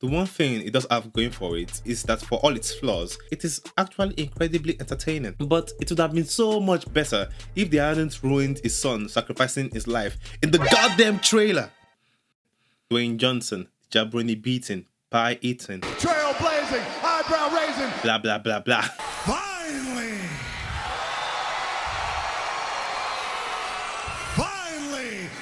the one thing it does have going for it is that for all its flaws, it is actually incredibly entertaining. But it would have been so much better if they hadn't ruined his son sacrificing his life in the goddamn trailer. Dwayne Johnson, jabroni beating, pie eating, trail blazing, eyebrow raising, blah blah blah blah. Finally,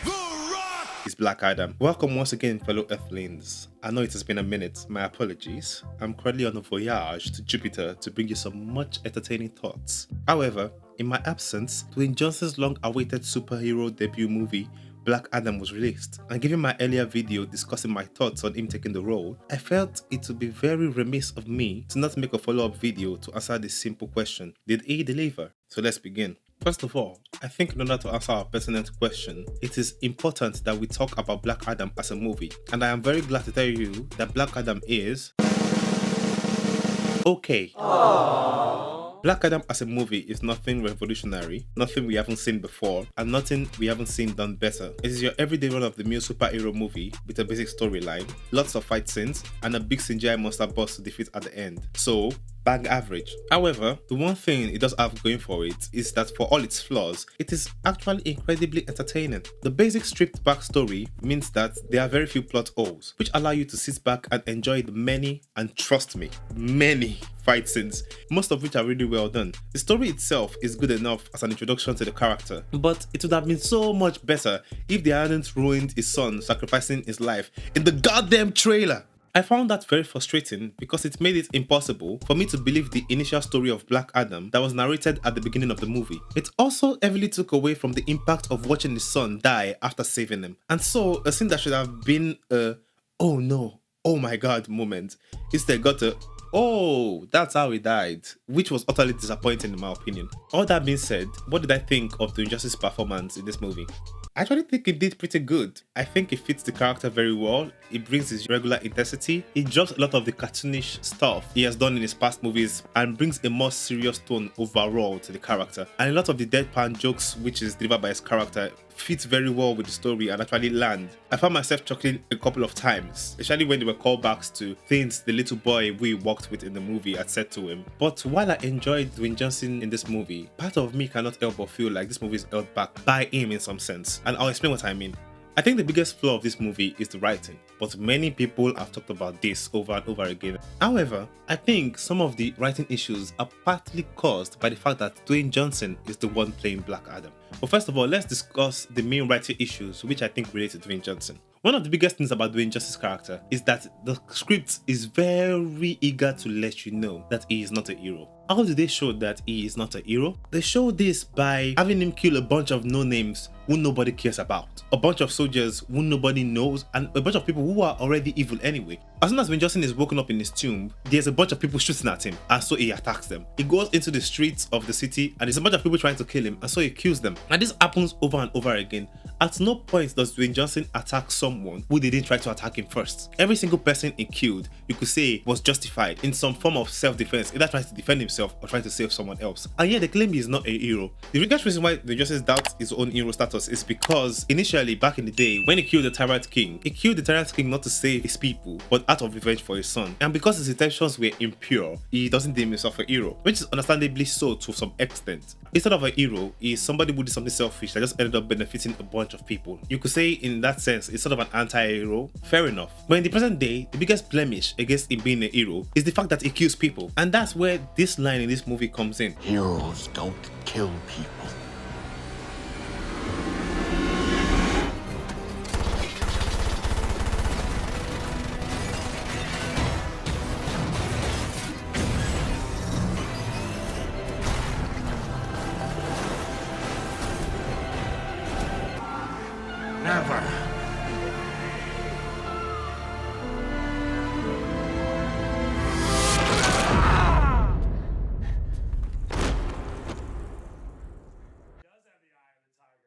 The Rock! It's Black Adam. Welcome once again, fellow Earthlings. I know it has been a minute, my apologies. I'm currently on a voyage to Jupiter to bring you some much entertaining thoughts. However, in my absence, Dwayne Johnson's long-awaited superhero debut movie, Black Adam, was released, and given my earlier video discussing my thoughts on him taking the role, I felt it would be very remiss of me to not make a follow-up video to answer this simple question: did he deliver? So let's begin. First of all, I think in order to answer our pertinent question, it is important that we talk about Black Adam as a movie, and I am very glad to tell you that Black Adam is okay. Black Adam as a movie is nothing revolutionary, nothing we haven't seen before, and nothing we haven't seen done better. It is your everyday run-of-the-mill superhero movie with a basic storyline, lots of fight scenes, and a big CGI monster boss to defeat at the end. So, bang average. However, the one thing it does have going for it is that for all its flaws, it is actually incredibly entertaining. The basic stripped backstory means that there are very few plot holes, which allow you to sit back and enjoy the many, and trust me, many fight scenes, most of which are really well done. The story itself is good enough as an introduction to the character, but it would have been so much better if they hadn't ruined his son sacrificing his life in the goddamn trailer. I found that very frustrating because it made it impossible for me to believe the initial story of Black Adam that was narrated at the beginning of the movie. It also heavily took away from the impact of watching his son die after saving him. And so a scene that should have been a "oh no, oh my god" moment instead got a "oh, that's how he died," which was utterly disappointing in my opinion. All that being said, what did I think of Dwayne Johnson's performance in this movie? I actually think he did pretty good. I think he fits the character very well. It brings his regular intensity. He drops a lot of the cartoonish stuff he has done in his past movies and brings a more serious tone overall to the character. And a lot of the deadpan jokes which is delivered by his character fits very well with the story and actually land. I found myself chuckling a couple of times, especially when there were callbacks to things the little boy we worked with in the movie had said to him. But while I enjoyed Dwayne Johnson in this movie, part of me cannot help but feel like this movie is held back by him in some sense, and I'll explain what I mean. I think the biggest flaw of this movie is the writing, but many people have talked about this over and over again. However, I think some of the writing issues are partly caused by the fact that Dwayne Johnson is the one playing Black Adam. But first of all, let's discuss the main writing issues which I think relate to Dwayne Johnson. One of the biggest things about Dwayne Johnson's character is that the script is very eager to let you know that he is not a hero. How do they show that he is not a hero? They show this by having him kill a bunch of no-names who nobody cares about, a bunch of soldiers who nobody knows, and a bunch of people who are already evil anyway. As soon as Dwayne Johnson is woken up in his tomb, there's a bunch of people shooting at him, and so he attacks them. He goes into the streets of the city, and there's a bunch of people trying to kill him, and so he kills them. And this happens over and over again. At no point does Dwayne Johnson attack someone who didn't try to attack him first. Every single person he killed, you could say, was justified in some form of self-defense, either trying to defend himself or trying to save someone else. And yet they claim he is not a hero. The biggest reason why Dwayne Johnson doubts his own hero status is because initially, back in the day, when he killed the Tyrant King, he killed the Tyrant King not to save his people, but out of revenge for his son. And because his intentions were impure, he doesn't deem himself a hero, which is understandably so to some extent. Instead of a hero, he is somebody who did something selfish that just ended up benefiting a bunch of people. You could say in that sense, it's sort of an anti-hero. Fair enough. But in the present day, the biggest blemish against him being a hero is the fact that he kills people. And that's where this line in this movie comes in. Heroes don't kill people. Never.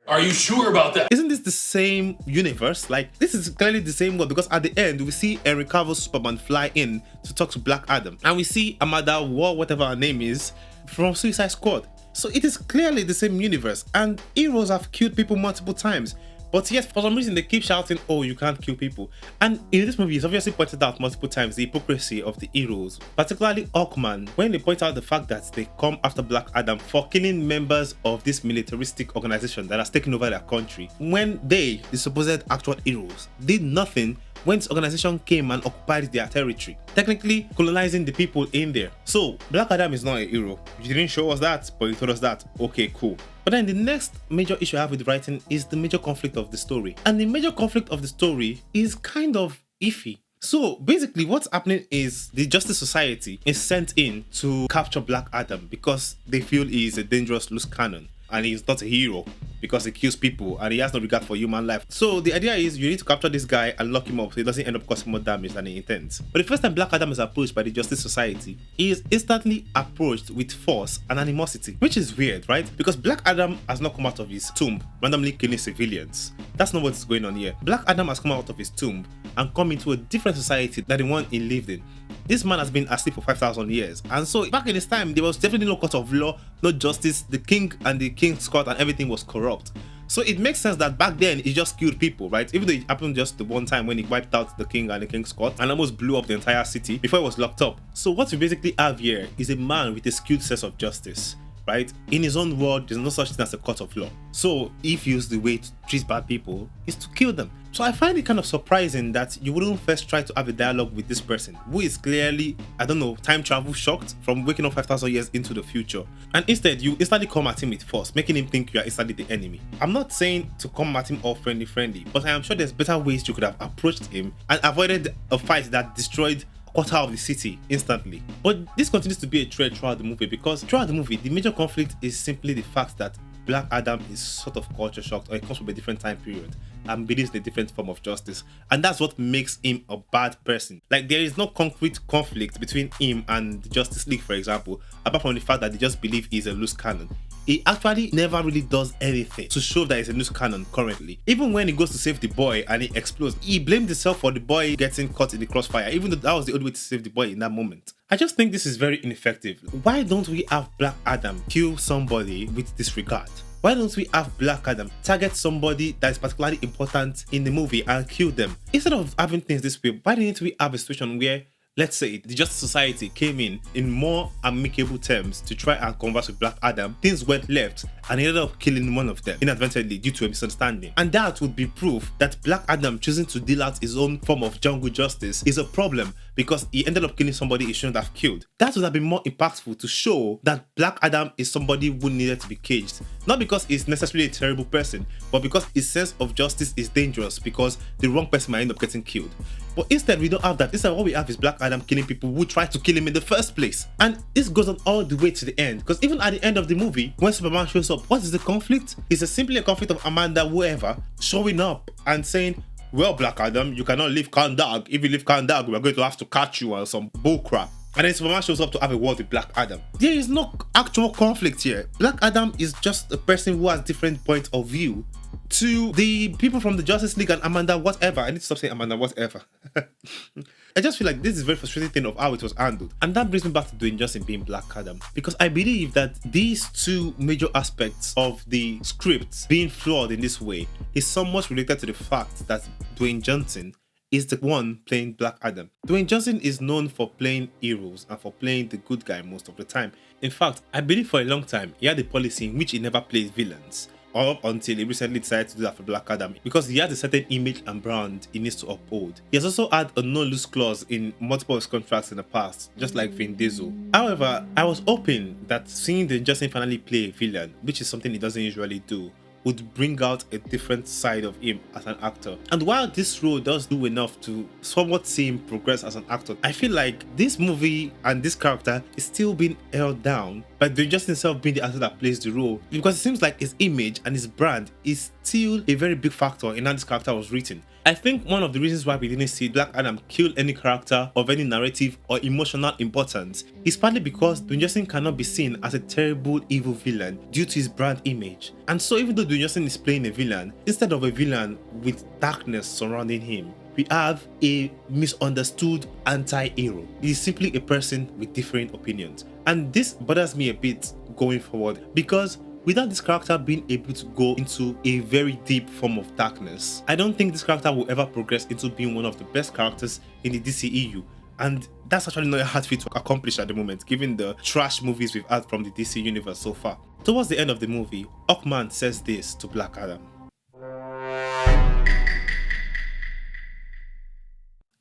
Are you sure about that? Isn't this the same universe? Like, this is clearly the same one, because at the end we see Henry Cavill's Superman fly in to talk to Black Adam, and we see Amanda War, whatever her name is, from Suicide Squad. So it is clearly the same universe, and heroes have killed people multiple times. But yes, for some reason they keep shouting, oh, you can't kill people. And in this movie, it's obviously pointed out multiple times the hypocrisy of the heroes, particularly Hawkman, when they point out the fact that they come after Black Adam for killing members of this militaristic organization that has taken over their country, when they, the supposed actual heroes, did nothing when this organization came and occupied their territory, technically colonizing the people in there. So Black Adam is not a hero. You didn't show us that, but you told us that. Okay, cool. But then the next major issue I have with the writing is the major conflict of the story. And the major conflict of the story is kind of iffy. So basically what's happening is the Justice Society is sent in to capture Black Adam because they feel he is a dangerous loose cannon and he's not a hero because he kills people and he has no regard for human life. So the idea is you need to capture this guy and lock him up so he doesn't end up causing more damage than he intends. But the first time Black Adam is approached by the Justice Society, he is instantly approached with force and animosity, which is weird, right? Because Black Adam has not come out of his tomb randomly killing civilians. That's not what's going on here. Black Adam has come out of his tomb and come into a different society than the one he lived in. This man has been asleep for 5,000 years, and so back in his time there was definitely no court of law, no justice. The king and the king's court and everything was corrupt. So it makes sense that back then he just killed people, right? Even though it happened just the one time when he wiped out the king and the king's court and almost blew up the entire city before he was locked up. So what we basically have here is a man with a skewed sense of justice, right? In his own world, there's no such thing as a court of law. So he feels the way to treat bad people is to kill them. So I find it kind of surprising that you wouldn't first try to have a dialogue with this person who is clearly, I don't know, time travel shocked from waking up 5,000 years into the future. And instead, you instantly come at him with force, making him think you are instantly the enemy. I'm not saying to come at him all friendly, but I am sure there's better ways you could have approached him and avoided a fight that destroyed quarter of the city instantly. But this continues to be a thread throughout the movie because throughout the movie, the major conflict is simply the fact that Black Adam is sort of culture shocked, or he comes from a different time period and believes in a different form of justice, and that's what makes him a bad person. Like, there is no concrete conflict between him and the Justice League, for example, apart from the fact that they just believe he's a loose cannon. He actually never really does anything to show that he's a loose cannon currently. Even when he goes to save the boy and he explodes, he blamed himself for the boy getting caught in the crossfire, even though that was the only way to save the boy in that moment. I just think this is very ineffective. Why don't we have Black Adam kill somebody with disregard? Why don't we have Black Adam target somebody that is particularly important in the movie and kill them? Instead of having things this way, why didn't we have a situation where, let's say, the Justice Society came in more amicable terms to try and converse with Black Adam, things went left and he ended up killing one of them inadvertently due to a misunderstanding. And that would be proof that Black Adam choosing to deal out his own form of jungle justice is a problem because he ended up killing somebody he shouldn't have killed. That would have been more impactful to show that Black Adam is somebody who needed to be caged. Not because he's necessarily a terrible person, but because his sense of justice is dangerous because the wrong person might end up getting killed. But instead, we don't have that. Instead, what we have is Black Adam killing people who tried to kill him in the first place. And this goes on all the way to the end. Because even at the end of the movie, when Superman shows up, what is the conflict? It's simply a conflict of Amanda whoever showing up and saying, well, Black Adam, you cannot leave Kandag. If you leave Kandag, we're going to have to catch you on some bullcrap. And then Superman shows up to have a word with Black Adam. There is no actual conflict here. Black Adam is just a person who has different points of view to the people from the Justice League and Amanda whatever. I need to stop saying Amanda whatever. I just feel like this is a very frustrating thing of how it was handled. And that brings me back to Dwayne Johnson being Black Adam. Because I believe that these two major aspects of the script being flawed in this way is somewhat related to the fact that Dwayne Johnson is the one playing Black Adam. Dwayne Johnson is known for playing heroes and for playing the good guy most of the time. In fact, I believe for a long time he had a policy in which he never plays villains, or until he recently decided to do that for Black Adam, because he has a certain image and brand he needs to uphold. He has also had a no-lose clause in multiple of his contracts in the past, just like Vin Diesel. However, I was hoping that seeing Dwayne Johnson finally play a villain, which is something he doesn't usually do, would bring out a different side of him as an actor. And while this role does do enough to somewhat see him progress as an actor, I feel like this movie and this character is still being held down by Dwayne Johnson himself being the actor that plays the role, because it seems like his image and his brand is still a very big factor in how this character was written. I think one of the reasons why we didn't see Black Adam kill any character of any narrative or emotional importance is partly because Dwayne Johnson cannot be seen as a terrible evil villain due to his brand image. And so even though Dwayne Johnson is playing a villain, instead of a villain with darkness surrounding him, we have a misunderstood anti-hero. He is simply a person with different opinions. And this bothers me a bit going forward, because without this character being able to go into a very deep form of darkness, I don't think this character will ever progress into being one of the best characters in the DCEU. And that's actually not a hard feat to accomplish at the moment, given the trash movies we've had from the DC universe so far. Towards the end of the movie, Hawkman says this to Black Adam.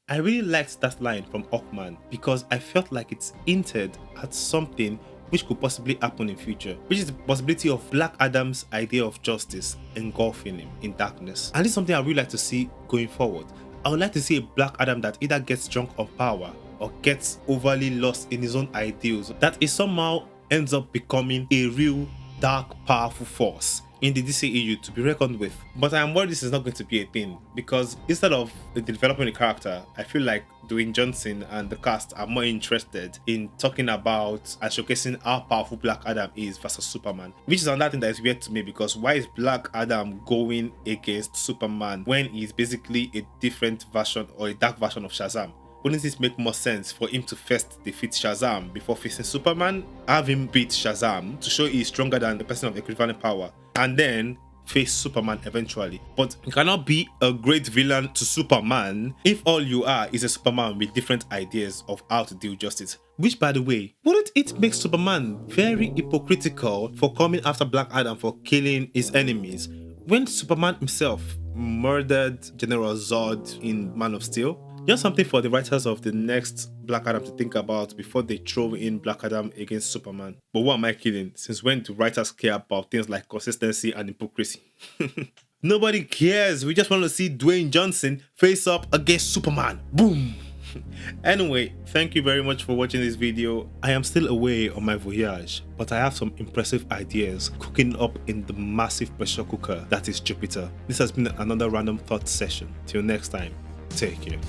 I really liked that line from Hawkman because I felt like it's hinted at something which could possibly happen in future, which is the possibility of Black Adam's idea of justice engulfing him in darkness. And this is something I really like to see going forward. I would like to see a Black Adam that either gets drunk on power or gets overly lost in his own ideals, that he somehow ends up becoming a real dark, powerful force in the DCEU to be reckoned with. But I am worried this is not going to be a thing, because instead of developing a character, I feel like Dwayne Johnson and the cast are more interested in talking about and showcasing how powerful Black Adam is versus Superman, which is another thing that is weird to me, because why is Black Adam going against Superman when he's basically a different version or a dark version of Shazam? Wouldn't it make more sense for him to first defeat Shazam before facing Superman, have him beat Shazam to show he's stronger than the person of equivalent power, and then face Superman eventually? But you cannot be a great villain to Superman if all you are is a Superman with different ideas of how to deal justice. Which, by the way, wouldn't it make Superman very hypocritical for coming after Black Adam for killing his enemies when Superman himself murdered General Zod in Man of Steel? Just something for the writers of the next Black Adam to think about before they throw in Black Adam against Superman. But what am I kidding? Since when do writers care about things like consistency and hypocrisy? Nobody cares. We just want to see Dwayne Johnson face up against Superman. Boom! Anyway, thank you very much for watching this video. I am still away on my voyage, but I have some impressive ideas cooking up in the massive pressure cooker that is Jupiter. This has been another random thought session. Till next time, take care.